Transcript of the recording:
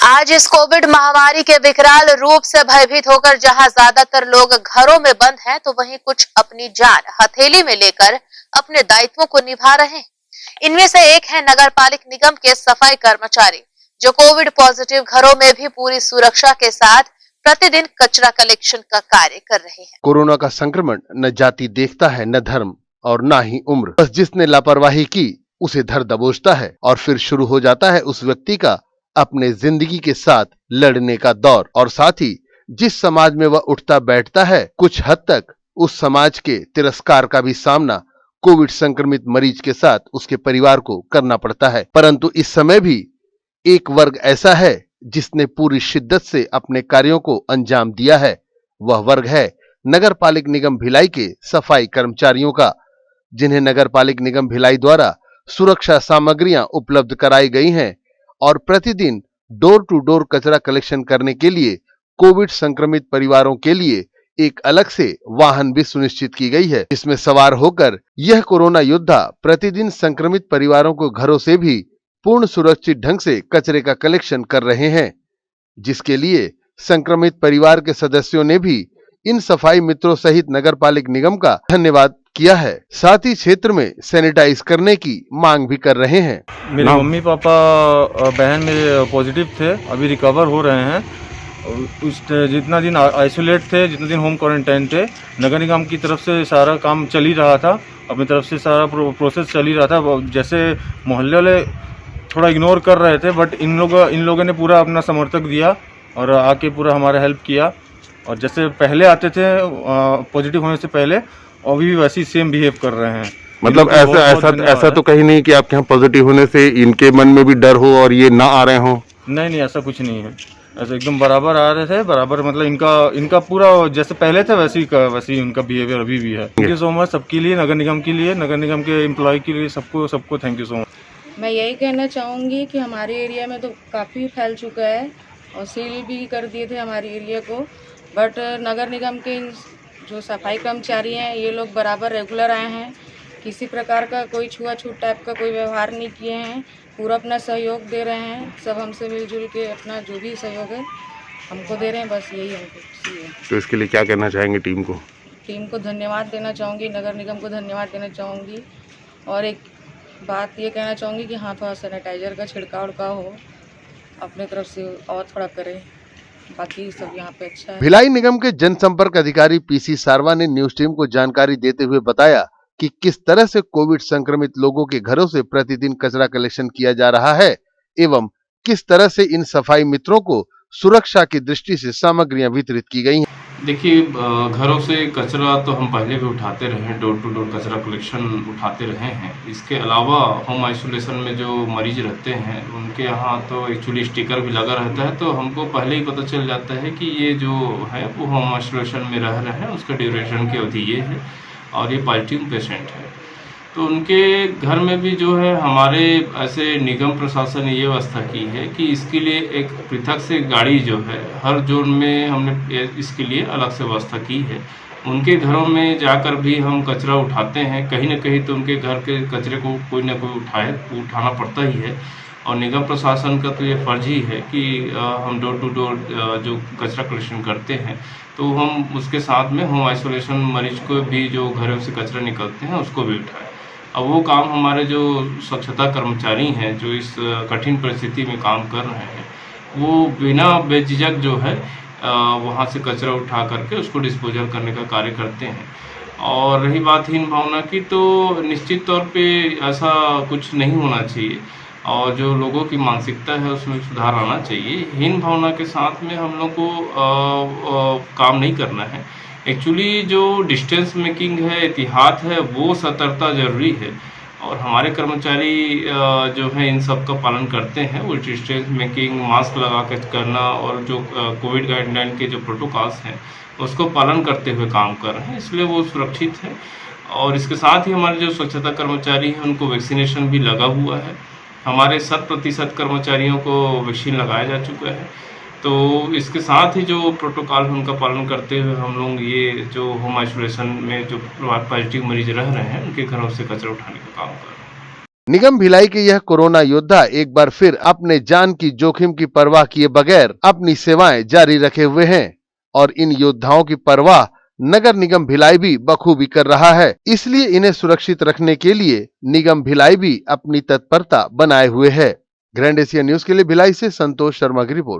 आज इस कोविड महामारी के विकराल रूप से भयभीत होकर जहां ज्यादातर लोग घरों में बंद हैं, तो वहीं कुछ अपनी जान हथेली में लेकर अपने दायित्वों को निभा रहे हैं। इनमें से एक है नगर पालिक निगम के सफाई कर्मचारी, जो कोविड पॉजिटिव घरों में भी पूरी सुरक्षा के साथ प्रतिदिन कचरा कलेक्शन का कार्य कर रहे हैं। कोरोना का संक्रमण न जाति देखता है, न धर्म और न ही उम्र। बस जिसने लापरवाही की उसे धर दबोचता है और फिर शुरू हो जाता है उस व्यक्ति का अपने जिंदगी के साथ लड़ने का दौर। और साथ ही जिस समाज में वह उठता बैठता है, कुछ हद तक उस समाज के तिरस्कार का भी सामना कोविड संक्रमित मरीज के साथ उसके परिवार को करना पड़ता है। परंतु इस समय भी एक वर्ग ऐसा है जिसने पूरी शिद्दत से अपने कार्यों को अंजाम दिया है। वह वर्ग है नगर पालिक निगम भिलाई के सफाई कर्मचारियों का, जिन्हें नगर पालिक निगम भिलाई द्वारा सुरक्षा सामग्रियां उपलब्ध कराई गई हैं और प्रतिदिन डोर टू डोर कचरा कलेक्शन करने के लिए कोविड संक्रमित परिवारों के लिए एक अलग से वाहन भी सुनिश्चित की गई है, जिसमें सवार होकर यह कोरोना योद्धा प्रतिदिन संक्रमित परिवारों को घरों से भी पूर्ण सुरक्षित ढंग से कचरे का कलेक्शन कर रहे हैं, जिसके लिए संक्रमित परिवार के सदस्यों ने भी इन सफाई मित्रों सहित नगर पालिक निगम का धन्यवाद किया है। साथ ही क्षेत्र में सैनिटाइज करने की मांग भी कर रहे हैं। मेरे मम्मी पापा बहन मेरे पॉजिटिव थे, अभी रिकवर हो रहे हैं। उस जितना दिन आइसोलेट थे, जितना दिन होम क्वारंटाइन थे, नगर निगम की तरफ से सारा काम चल ही रहा था, अपनी तरफ से सारा प्रोसेस चल ही रहा था। जैसे मोहल्ले वाले थोड़ा इग्नोर कर रहे थे, बट इन लोगों ने पूरा अपना समर्थक दिया और आके पूरा हमारा हेल्प किया। और जैसे पहले आते थे पॉजिटिव होने से पहले, अभी भी वैसे ही सेम बिहेव कर रहे हैं। मतलब ऐसा तो कहीं नहीं कि आपके यहाँ पॉजिटिव होने से इनके मन में भी डर हो और ये ना आ रहे हो? नहीं, ऐसा कुछ नहीं है। ऐसा एकदम बराबर आ रहे थे, बराबर मतलब इनका पूरा जैसे पहले था वैसे ही उनका बिहेवियर अभी भी है। थैंक यू सो मच सबके लिए, नगर निगम के लिए, नगर निगम के एम्प्लॉय के लिए, सबको थैंक यू सो मच। मैं यही कहना चाहूँगी कि हमारे एरिया में तो काफ़ी फैल चुका है और सील भी कर दिए थे हमारे एरिया को, बट नगर निगम के जो सफाई कर्मचारी हैं ये लोग बराबर रेगुलर आए हैं, किसी प्रकार का कोई छुआछूत टाइप का कोई व्यवहार नहीं किए हैं, पूरा अपना सहयोग दे रहे हैं। सब हमसे मिलजुल के अपना जो भी सहयोग है हमको दे रहे हैं, बस यही हमको चाहिए। तो इसके लिए क्या कहना चाहेंगे टीम को? टीम को धन्यवाद देना चाहूँगी, नगर निगम को धन्यवाद देना चाहूँगी और एक बात ये कहना चाहूँगी कि हाँ, थोड़ा सैनिटाइज़र का छिड़काव हो अपने तरफ से और थोड़ा करें, बाकी सब यहाँ पे अच्छा है। भिलाई निगम के जनसंपर्क अधिकारी पीसी सारवा ने न्यूज टीम को जानकारी देते हुए बताया कि किस तरह से कोविड संक्रमित लोगों के घरों से प्रतिदिन कचरा कलेक्शन किया जा रहा है एवं किस तरह से इन सफाई मित्रों को सुरक्षा की दृष्टि से सामग्रियां वितरित की गई हैं। देखिए, घरों से कचरा तो हम पहले भी उठाते रहे हैं, डोर टू डोर कचरा कलेक्शन उठाते रहे हैं। इसके अलावा होम आइसोलेशन में जो मरीज रहते हैं उनके यहाँ तो एक्चुअली स्टिकर भी लगा रहता है, तो हमको पहले ही पता चल जाता है कि ये जो है वो होम आइसोलेशन में रह रहे हैं, उसका ड्यूरेशन की अवधि ये है और ये पॉजिटिव पेशेंट है। तो उनके घर में भी जो है हमारे ऐसे निगम प्रशासन ने ये व्यवस्था की है कि इसके लिए एक पृथक से गाड़ी जो है हर जोन में हमने इसके लिए अलग से व्यवस्था की है। उनके घरों में जाकर भी हम कचरा उठाते हैं, कहीं ना कहीं तो उनके घर के कचरे को कोई ना कोई उठाना पड़ता ही है। और निगम प्रशासन का तो ये फर्ज ही है कि हम डोर टू डोर जो कचरा कलेक्शन करते हैं तो हम उसके साथ में होम आइसोलेशन मरीज को भी जो घरों से कचरा निकलते हैं उसको भी उठाएं। अब वो काम हमारे जो स्वच्छता कर्मचारी हैं जो इस कठिन परिस्थिति में काम कर रहे हैं, वो बिना बेझिझक जो है वहाँ से कचरा उठा करके उसको डिस्पोजल करने का कार्य करते हैं। और रही बात हीन भावना की, तो निश्चित तौर पे ऐसा कुछ नहीं होना चाहिए और जो लोगों की मानसिकता है उसमें सुधार आना चाहिए। हीन भावना के साथ में हम लोग को काम नहीं करना है। एक्चुअली जो डिस्टेंस मेकिंग है, एहतियात है, वो सतर्कता जरूरी है और हमारे कर्मचारी जो है इन सब का पालन करते हैं। वो डिस्टेंस मेकिंग, मास्क लगा कर करना और जो कोविड गाइडलाइन के जो प्रोटोकॉल्स हैं उसको पालन करते हुए काम कर रहे हैं, इसलिए वो सुरक्षित है। और इसके साथ ही हमारे जो स्वच्छता कर्मचारी हैं उनको वैक्सीनेशन भी लगा हुआ है। हमारे 100% कर्मचारियों को वैक्सीन लगाया जा चुका है। तो इसके साथ ही जो प्रोटोकॉल है उनका पालन करते हुए हम लोग ये जो होम आइसोलेशन में जो पॉजिटिव मरीज रह रहे हैं उनके घरों से कचरा उठाने का काम कर रहे हैं। निगम भिलाई के यह कोरोना योद्धा एक बार फिर अपने जान की जोखिम की परवाह किए बगैर अपनी सेवाएं जारी रखे हुए हैं और इन योद्धाओं की परवाह नगर निगम भिलाई भी बखूबी कर रहा है। इसलिए इन्हें सुरक्षित रखने के लिए निगम भिलाई भी अपनी तत्परता बनाए हुए है। ग्रैंड एशिया न्यूज के लिए भिलाई से संतोष शर्मा की रिपोर्ट।